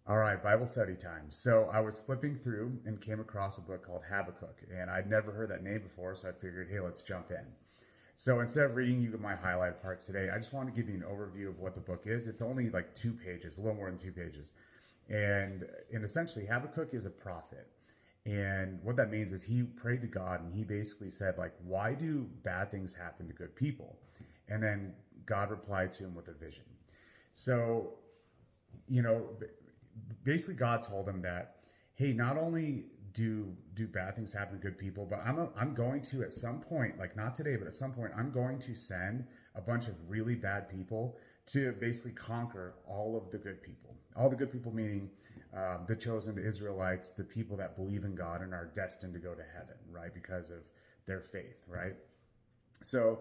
All right, Bible study time. So I was flipping through and came across a book called Habakkuk, and I'd never heard that name before, so I figured, hey, let's jump in. So instead of reading you my highlighted parts today, I just want to give you an overview of what the book is. It's only like 2 pages, a little more than 2 pages. And essentially, Habakkuk is a prophet. And what that means is he prayed to God and he basically said, like, why do bad things happen to good people? And then God replied to him with a vision. So, you know, basically God told him that, hey, not only do bad things happen to good people, but I'm going to at some point, like not today, but at some point, I'm going to send a bunch of really bad people to basically conquer all of the good people. All the good people meaning the chosen, the Israelites, the people that believe in God and are destined to go to heaven, right, because of their faith, right? So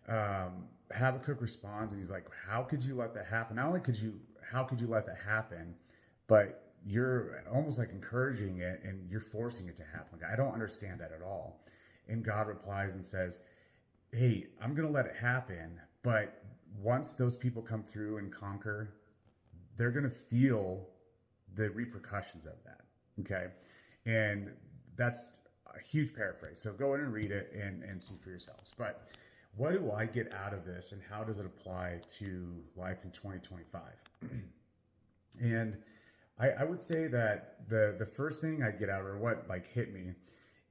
Habakkuk responds and he's like, "How could you let that happen? Not only how could you let that happen, but you're almost like encouraging it and you're forcing it to happen. Like, I don't understand that at all." And God replies and says, "Hey, I'm going to let it happen, but once those people come through and conquer, they're going to feel the repercussions of that." Okay. And that's a huge paraphrase. So go in and read it and see for yourselves. But what do I get out of this and how does it apply to life in 2025? And I would say that the first thing I get out, or what like hit me,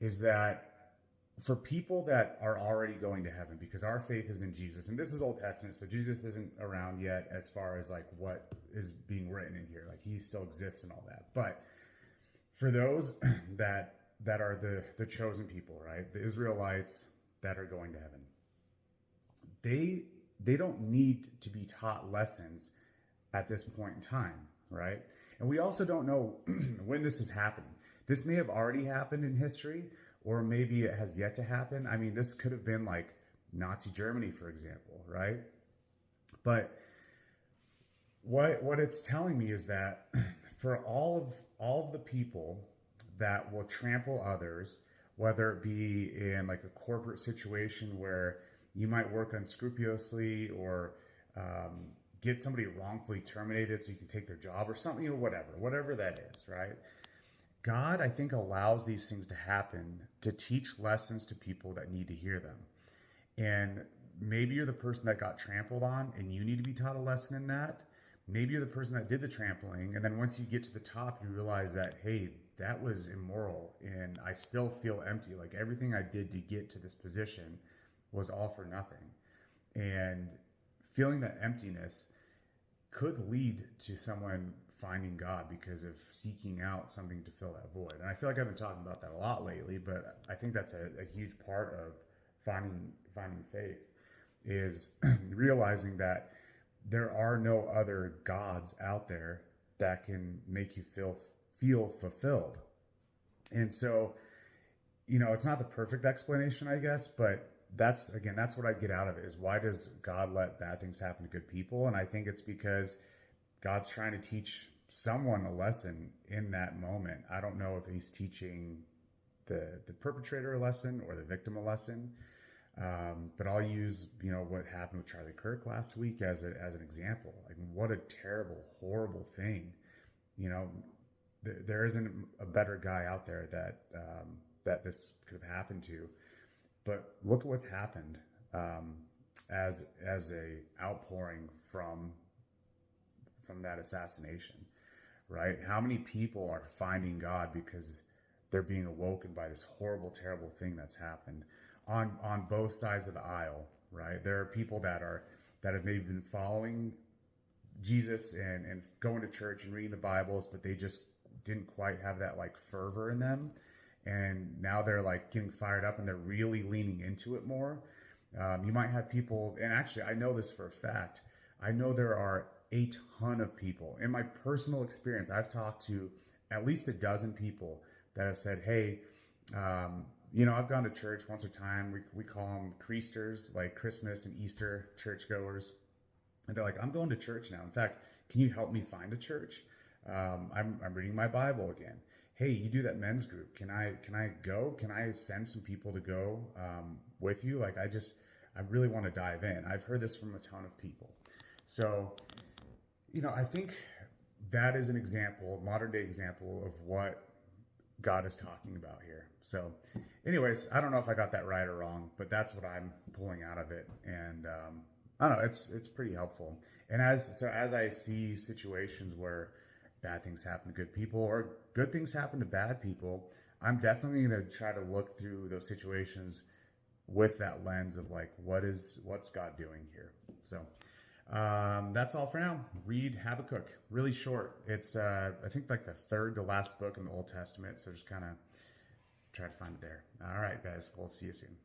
is that for people that are already going to heaven, because our faith is in Jesus, and this is Old Testament, so Jesus isn't around yet as far as like what is being written in here, like he still exists and all that. But for those that are the chosen people, right, the Israelites that are going to heaven, they they don't need to be taught lessons at this point in time, right? And we also don't know when this is happening. This may have already happened in history, or maybe it has yet to happen. I mean, this could have been like Nazi Germany, for example, right? But what it's telling me is that for all of the people that will trample others, whether it be in like a corporate situation where you might work unscrupulously or um, get somebody wrongfully terminated so you can take their job or something, whatever that is, right? God, I think, allows these things to happen to teach lessons to people that need to hear them. And maybe you're the person that got trampled on and you need to be taught a lesson in that. Maybe you're the person that did the trampling. And then once you get to the top, you realize that, hey, that was immoral and I still feel empty. Like everything I did to get to this position was all for nothing. And feeling that emptiness could lead to someone finding God because of seeking out something to fill that void. And I feel like I've been talking about that a lot lately, but I think that's a huge part of finding faith is realizing that there are no other gods out there that can make you feel fulfilled. And so, it's not the perfect explanation, I guess, but that's what I get out of it is why does God let bad things happen to good people? And I think it's because God's trying to teach someone a lesson in that moment. I don't know if he's teaching the perpetrator a lesson or the victim a lesson. But I'll use what happened with Charlie Kirk last week as an example. Like what a terrible, horrible thing. You know, there isn't a better guy out there that this could have happened to. But look at what's happened as a outpouring from that assassination, right? How many people are finding God because they're being awoken by this horrible, terrible thing that's happened on both sides of the aisle, right? There are people that have maybe been following Jesus and going to church and reading the Bibles, but they just didn't quite have that like fervor in them. And now they're like getting fired up and they're really leaning into it more. You might have people, and actually, I know this for a fact. I know there are a ton of people. In my personal experience, I've talked to at least a dozen people that have said, hey, I've gone to church once or time. We call them Creasters, like Christmas and Easter churchgoers. And they're like, I'm going to church now. In fact, can you help me find a church? I'm reading my Bible again. Hey, you do that men's group. Can I go? Can I send some people to go with you? Like I really want to dive in. I've heard this from a ton of people. So, I think that is an example, modern day example of what God is talking about here. So, anyways, I don't know if I got that right or wrong, but that's what I'm pulling out of it, and I don't know. It's pretty helpful. And as I see situations where bad things happen to good people or good things happen to bad people, I'm definitely going to try to look through those situations with that lens of like, what's God doing here? So that's all for now. Read Habakkuk. Really short. It's I think like the third to last book in the Old Testament. So just kind of try to find it there. All right, guys. We'll see you soon.